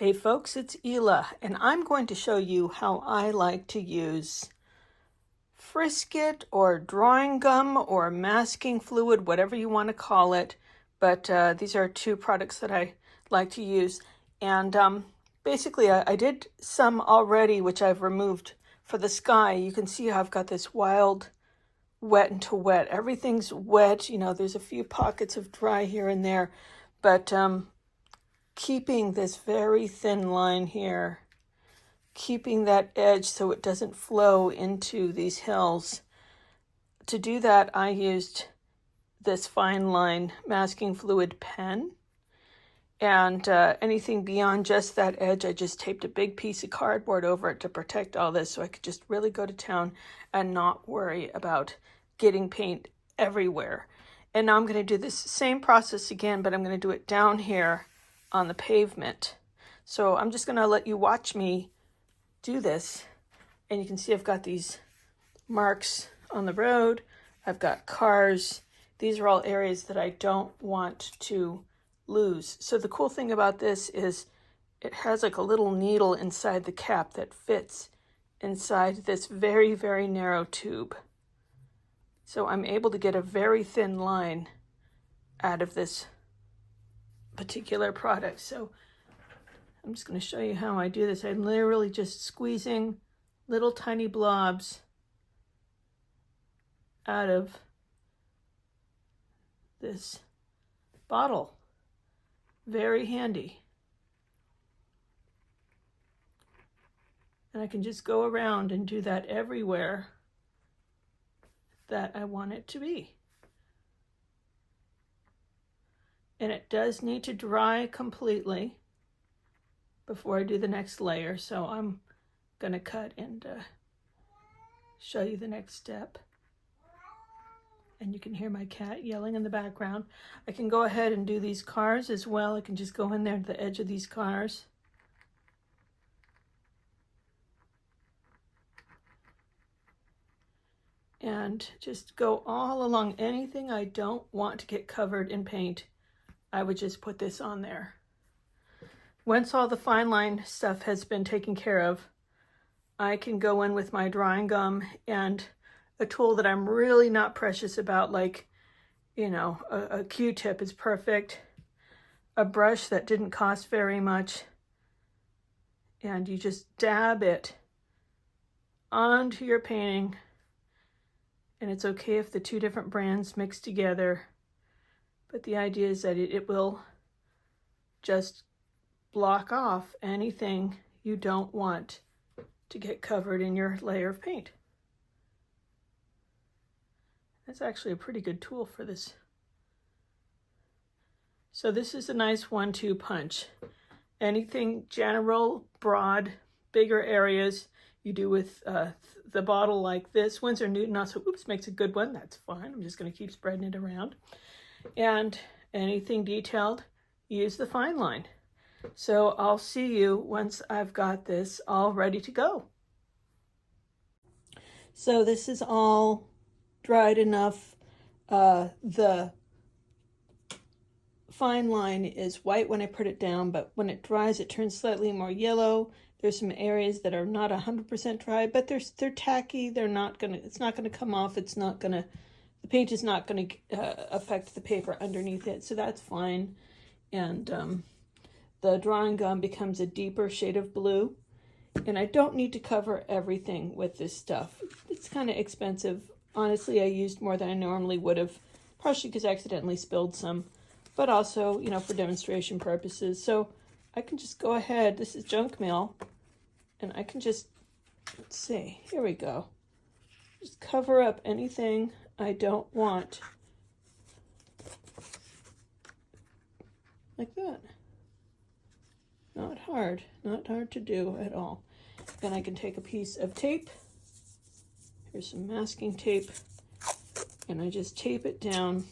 Hey folks, it's Ela, and I'm going to show you how I like to use Frisket or drawing gum or masking fluid, whatever you want to call it. But these are two products that I like to use. And basically, I did some already, which I've removed for the sky. You can see how I've got this wild wet into wet. Everything's wet. You know, there's a few pockets of dry here and there. But keeping this very thin line here, keeping that edge so it doesn't flow into these hills. To do that, I used this FINELINE Masking Fluid Pen. And anything beyond just that edge, I just taped a big piece of cardboard over it to protect all this so I could just really go to town and not worry about getting paint everywhere. And now I'm going to do this same process again, but I'm going to do it down here on the pavement. So I'm just going to let you watch me do this, and you can see I've got these marks on the road. I've got cars. These are all areas that I don't want to lose. So the cool thing about this is it has like a little needle inside the cap that fits inside this very, very narrow tube. So I'm able to get a very thin line out of this particular product. So I'm just going to show you how I do this. I'm literally just squeezing little tiny blobs out of this bottle. Very handy. And I can just go around and do that everywhere that I want it to be. And it does need to dry completely before I do the next layer. So I'm going to cut and show you the next step. And you can hear my cat yelling in the background. I can go ahead and do these cars as well. I can just go in there to the edge of these cars. And just go all along anything I don't want to get covered in paint. I would just put this on there. Once all the fine line stuff has been taken care of, I can go in with my drawing gum and a tool that I'm really not precious about, like, you know, a Q-tip is perfect, a brush that didn't cost very much, and you just dab it onto your painting. And it's okay if the two different brands mix together, but the idea is that it will just block off anything you don't want to get covered in your layer of paint. That's actually a pretty good tool for this. So this is a nice 1-2 punch. Anything general, broad, bigger areas you do with the bottle like this. Winsor and Newton also, makes a good one. That's fine. I'm just going to keep spreading it around. And anything detailed, use the FINELINE. So I'll see you once I've got this all ready to go. So this is all dried enough. The FINELINE is white when I put it down, but when it dries, it turns slightly more yellow. There's some areas that are not 100% dry, but they're tacky. It's not gonna come off. The paint is not gonna affect the paper underneath it, so that's fine. And the drawing gum becomes a deeper shade of blue. And I don't need to cover everything with this stuff. It's kind of expensive. Honestly, I used more than I normally would have, partially because I accidentally spilled some, but also, you know, for demonstration purposes. So I can just go ahead. This is junk mail. And I can just, let's see, here we go. Just cover up anything I don't want. Like that. Not hard to do at all. Then I can take a piece of tape. Here's some masking tape. And I just tape it down.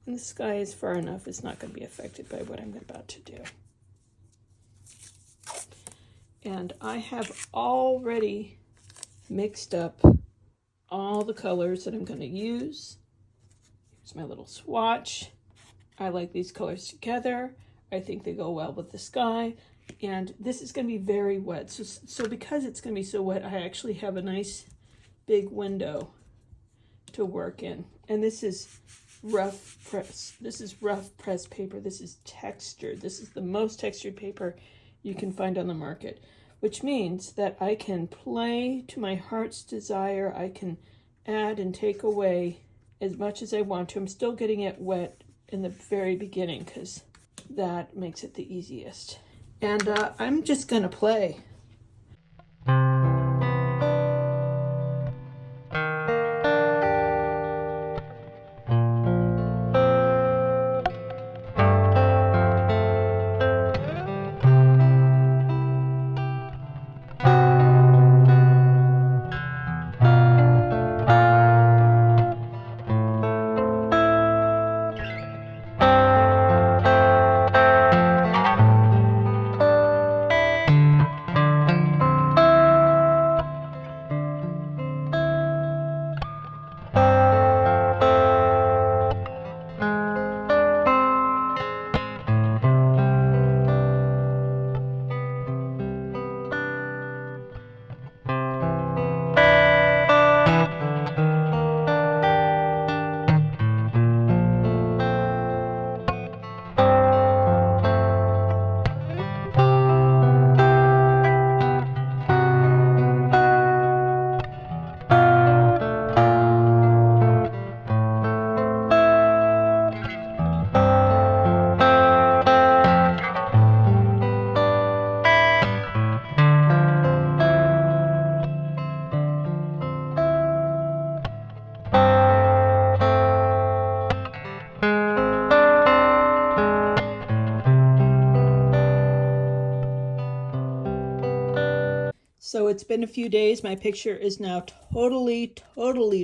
And the sky is far enough, it's not going to be affected by what I'm about to do. And I have already mixed up all the colors that I'm going to use. Here's my little swatch. I like these colors together. I think they go well with the sky. And this is going to be very wet. So because it's going to be so wet, I actually have a nice big window to work in. And this is rough press. This is rough press paper. This is textured. This is the most textured paper you can find on the market, which means that I can play to my heart's desire. I can add and take away as much as I want to. I'm still getting it wet in the very beginning because that makes it the easiest. And I'm just going to play. So it's been a few days. My picture is now totally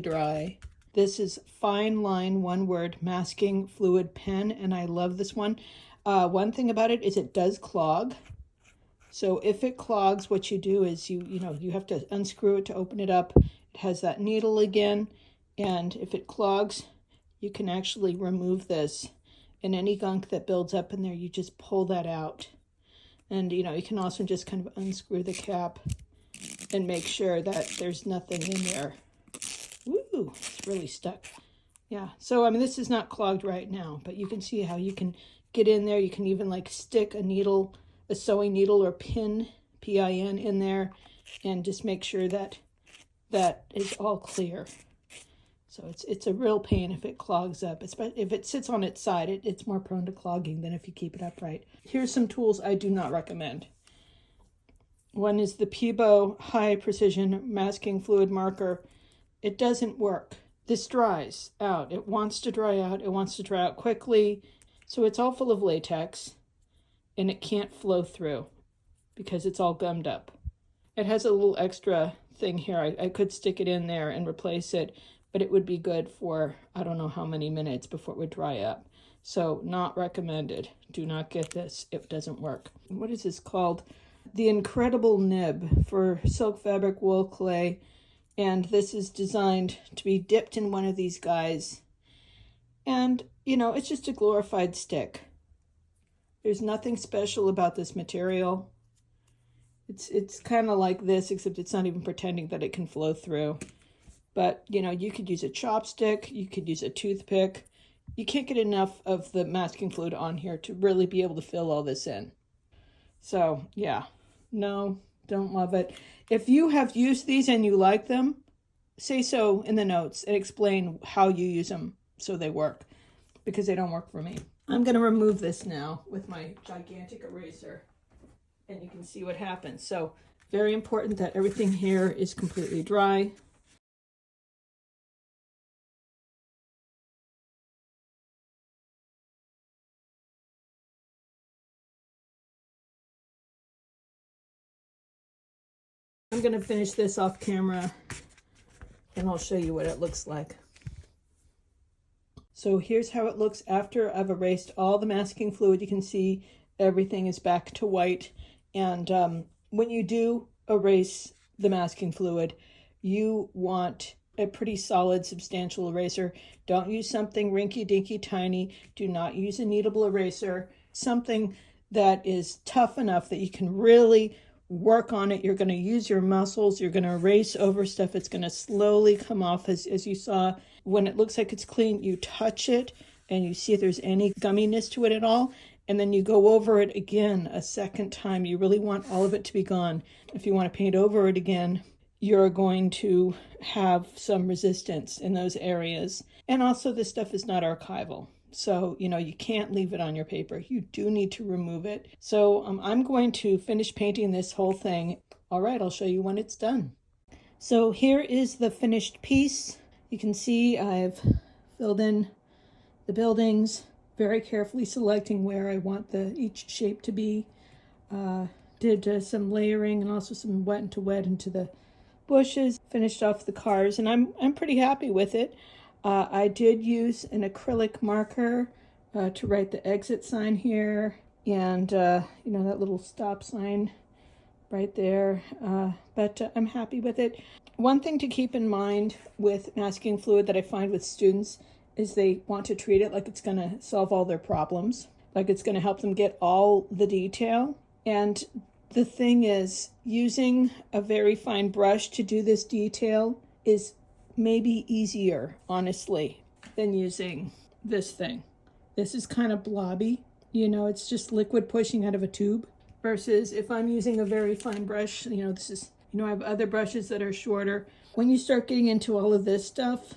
dry. This is FINELINE, one word, Masking Fluid Pen, and I love this one. One thing about it is it does clog. So if it clogs, what you do is you have to unscrew it to open it up. It has that needle again, and if it clogs, you can actually remove this. And any gunk that builds up in there, you just pull that out. And you can also just kind of unscrew the cap and make sure that there's nothing in there. Woo, it's really stuck. Yeah, so I mean, this is not clogged right now, but you can see how you can get in there. You can even like stick a needle, a sewing needle or pin, P-I-N, in there, and just make sure that that is all clear. So it's a real pain if it clogs up. Especially if it sits on its side, it's more prone to clogging than if you keep it upright. Here's some tools I do not recommend. One is the Pebeo High Precision Masking Fluid Marker. It doesn't work. This dries out. It wants to dry out. It wants to dry out quickly. So it's all full of latex, and it can't flow through because it's all gummed up. It has a little extra thing here. I could stick it in there and replace it, but it would be good for I don't know how many minutes before it would dry up. So not recommended. Do not get this. It doesn't work. What is this called? The Incredible Nib for silk fabric, wool, clay, and this is designed to be dipped in one of these guys. And it's just a glorified stick. There's nothing special about this material. It's kind of like this, except it's not even pretending that it can flow through. But you could use a chopstick, you could use a toothpick. You can't get enough of the masking fluid on here to really be able to fill all this in. So yeah, no, don't love it. If you have used these and you like them, say so in the notes and explain how you use them so they work, because they don't work for me. I'm going to remove this now with my gigantic eraser, and you can see what happens. So very important that everything here is completely dry. I'm going to finish this off camera and I'll show you what it looks like. So here's how it looks after I've erased all the masking fluid. You can see everything is back to white. And when you do erase the masking fluid, you want a pretty solid, substantial eraser. Don't use something rinky-dinky tiny. Do not use a kneadable eraser. something that is tough enough that you can really work on it. You're going to use your muscles. You're going to erase over stuff. It's going to slowly come off. As you saw, when it looks like it's clean, you touch it and you see if there's any gumminess to it at all. And then you go over it again a second time. You really want all of it to be gone. If you want to paint over it again, you're going to have some resistance in those areas. And also, this stuff is not archival. So, you can't leave it on your paper. You do need to remove it. So I'm going to finish painting this whole thing. All right, I'll show you when it's done. So here is the finished piece. You can see I've filled in the buildings, very carefully selecting where I want each shape to be. Did some layering and also some wet into the bushes. Finished off the cars, and I'm pretty happy with it. I did use an acrylic marker to write the exit sign here, and that little stop sign right there. But I'm happy with it. One thing to keep in mind with masking fluid that I find with students is they want to treat it like it's going to solve all their problems, like it's going to help them get all the detail. And the thing is, using a very fine brush to do this detail is maybe easier, honestly, than using this thing. This is kind of blobby. It's just liquid pushing out of a tube. Versus if I'm using a very fine brush, this is, I have other brushes that are shorter. When you start getting into all of this stuff,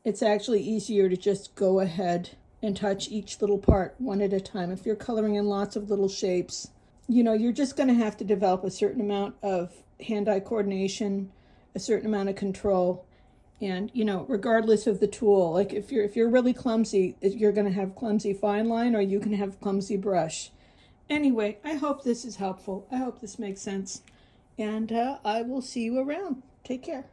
it's actually easier to just go ahead and touch each little part one at a time. If you're coloring in lots of little shapes, you're just going to have to develop a certain amount of hand-eye coordination, a certain amount of control, and regardless of the tool, like if you're really clumsy, you're going to have clumsy fine line, or you can have clumsy brush. Anyway, I hope this is helpful. I hope this makes sense, and I will see you around. Take care.